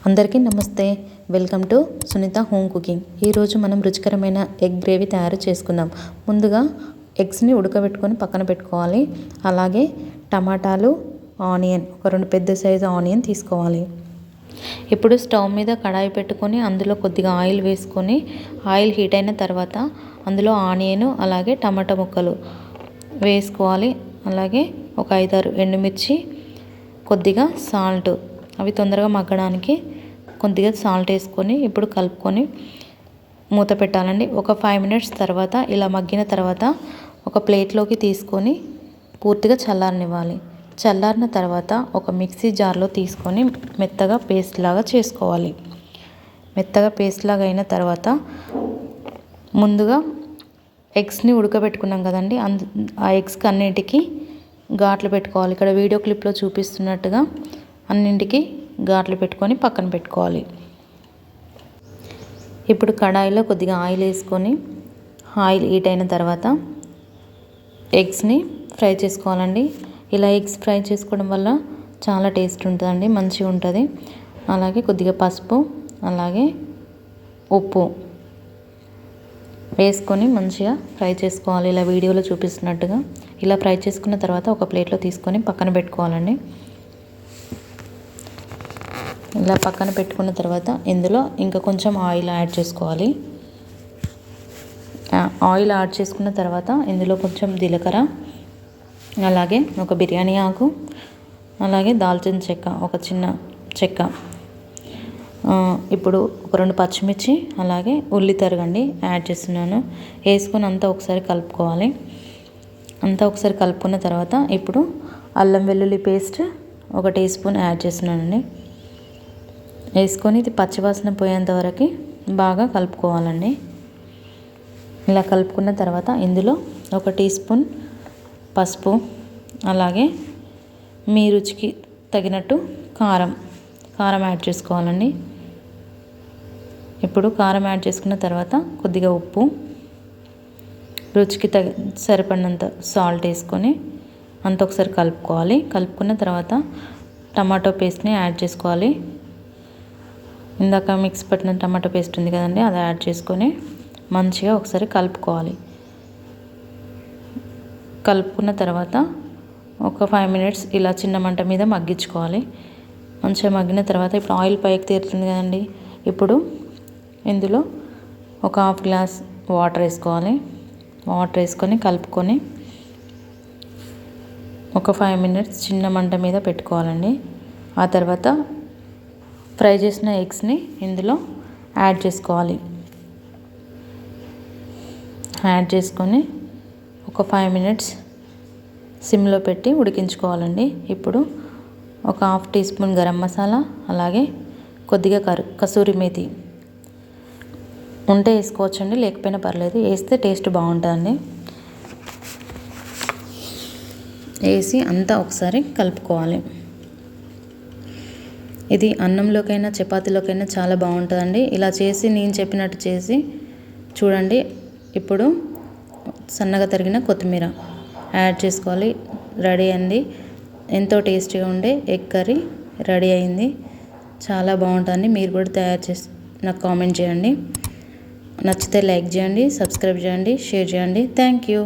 అందరికీ నమస్తే. Welcome to Sunitha home cooking. ఈరోజు మనం రుచికరమైన ఎగ్ గ్రేవీ తయారు చేసుకుందాం. ముందుగా ఎగ్స్ని ఉడకబెట్టుకొని పక్కన పెట్టుకోవాలి. అలాగే టమాటాలు, ఆనియన్, ఒక 2 పెద్ద సైజు ఆనియన్ తీసుకోవాలి. ఇప్పుడు స్టవ్ మీద కడాయి పెట్టుకొని అందులో కొద్దిగా ఆయిల్ వేసుకొని ఆయిల్ హీట్ అయిన తర్వాత అందులో ఆనియన్ అలాగే టమాటా ముక్కలు వేసుకోవాలి. అలాగే ఒక 5-6 ఎండుమిర్చి, కొద్దిగా సాల్ట్, అవి తొందరగా మగ్గడానికి కొద్దిగా సాల్ట్ వేసుకొని ఇప్పుడు కలుపుకొని మూత పెట్టాలండి. ఒక 5 మినిట్స్ తర్వాత ఇలా మగ్గిన తర్వాత ఒక ప్లేట్లోకి తీసుకొని పూర్తిగా చల్లారనివ్వాలి. చల్లారిన తర్వాత ఒక మిక్సీ జార్లో తీసుకొని మెత్తగా పేస్ట్ లాగా చేసుకోవాలి. మెత్తగా పేస్ట్ లాగా అయిన తర్వాత ముందుగా ఎగ్స్ని ఉడకబెట్టుకున్నాం కదండి, ఆ ఎగ్స్కి అన్నింటికి ఘాట్లు పెట్టుకోవాలి. ఇక్కడ వీడియో క్లిప్లో చూపిస్తున్నట్టుగా అన్నింటికి ఘాట్లు పెట్టుకొని పక్కన పెట్టుకోవాలి. ఇప్పుడు కడాయిలో కొద్దిగా ఆయిల్ వేసుకొని ఆయిల్ హీట్ అయిన తర్వాత ఎగ్స్ని ఫ్రై చేసుకోవాలండి. ఇలా ఎగ్స్ ఫ్రై చేసుకోవడం వల్ల చాలా టేస్ట్ ఉంటుందండి, మంచిగా ఉంటుంది. అలాగే కొద్దిగా పసుపు, అలాగే ఉప్పు వేసుకొని మంచిగా ఫ్రై చేసుకోవాలి. ఇలా వీడియోలో చూపిస్తున్నట్టుగా ఇలా ఫ్రై చేసుకున్న తర్వాత ఒక ప్లేట్లో తీసుకొని పక్కన పెట్టుకోవాలండి. ఇలా పక్కన పెట్టుకున్న తర్వాత ఇందులో ఇంకా కొంచెం ఆయిల్ యాడ్ చేసుకోవాలి. ఆయిల్ యాడ్ చేసుకున్న తర్వాత ఇందులో కొంచెం జీలకర్ర, అలాగే ఒక బిర్యానీ ఆకు, అలాగే దాల్చిన చెక్క, ఒక చిన్న చెక్క, ఇప్పుడు ఒక 2 పచ్చిమిర్చి, అలాగే ఉల్లి తరగండి యాడ్ చేస్తున్నాను. వేసుకొని అంతా ఒకసారి కలుపుకోవాలి. అంతా ఒకసారి కలుపుకున్న తర్వాత ఇప్పుడు అల్లం వెల్లుల్లి పేస్ట్ 1 టీ స్పూన్ యాడ్ చేస్తున్నానండి. వేసుకొని ఇది పచ్చివాసన పోయేంత వరకు బాగా కలుపుకోవాలండి. ఇలా కలుపుకున్న తర్వాత ఇందులో 1 టీ స్పూన్ పసుపు, అలాగే మీ రుచికి తగినట్టు కారం యాడ్ చేసుకోవాలండి. ఇప్పుడు కారం యాడ్ చేసుకున్న తర్వాత కొద్దిగా ఉప్పు, రుచికి సరిపడినంత సాల్ట్ వేసుకొని అంత ఒకసారి కలుపుకోవాలి. కలుపుకున్న తర్వాత టమాటో పేస్ట్ని యాడ్ చేసుకోవాలి. ఇందాక మిక్స్ పెట్టిన టమాటో పేస్ట్ ఉంది కదండి, అది యాడ్ చేసుకొని మంచిగా ఒకసారి కలుపుకోవాలి. కలుపుకున్న తర్వాత ఒక 5 మినిట్స్ ఇలా చిన్న మంట మీద మగ్గించుకోవాలి. మంచిగా మగ్గిన తర్వాత ఇప్పుడు ఆయిల్ పైకి తేరుతుంది కదండి, ఇప్పుడు ఇందులో ఒక 1/2 గ్లాస్ వాటర్ వేసుకోవాలి. వాటర్ వేసుకొని కలుపుకొని ఒక 5 మినిట్స్ చిన్న మంట మీద పెట్టుకోవాలండి. ఆ తర్వాత ఫ్రై చేసిన ఎగ్స్ని ఇందులో యాడ్ చేసుకోవాలి. యాడ్ చేసుకొని ఒక 5 మినిట్స్ సిమ్లో పెట్టి ఉడికించుకోవాలండి. ఇప్పుడు ఒక 1/2 టీ స్పూన్ గరం మసాలా, అలాగే కొద్దిగా కసూరి మేతి ఉంటే వేసుకోవచ్చండి, లేకపోయినా పర్లేదు, వేస్తే టేస్ట్ బాగుంటుందండి. వేసి అంతా ఒకసారి కలుపుకోవాలి. ఇది అన్నంలోకైనా చపాతీలోకైనా చాలా బాగుంటుందండి. ఇలా చేసి నేను చెప్పినట్టు చేసి చూడండి. ఇప్పుడు సన్నగా తరిగిన కొత్తిమీర యాడ్ చేసుకోవాలి. రెడీ అండి, ఎంతో టేస్టీగా ఉండే ఎగ్ కర్రీ రెడీ అయింది. చాలా బాగుంటుంది. మీరు కూడా తయారు చేసి నాకు కామెంట్ చేయండి. నచ్చితే లైక్ చేయండి, సబ్స్క్రైబ్ చేయండి, షేర్ చేయండి. Thank you.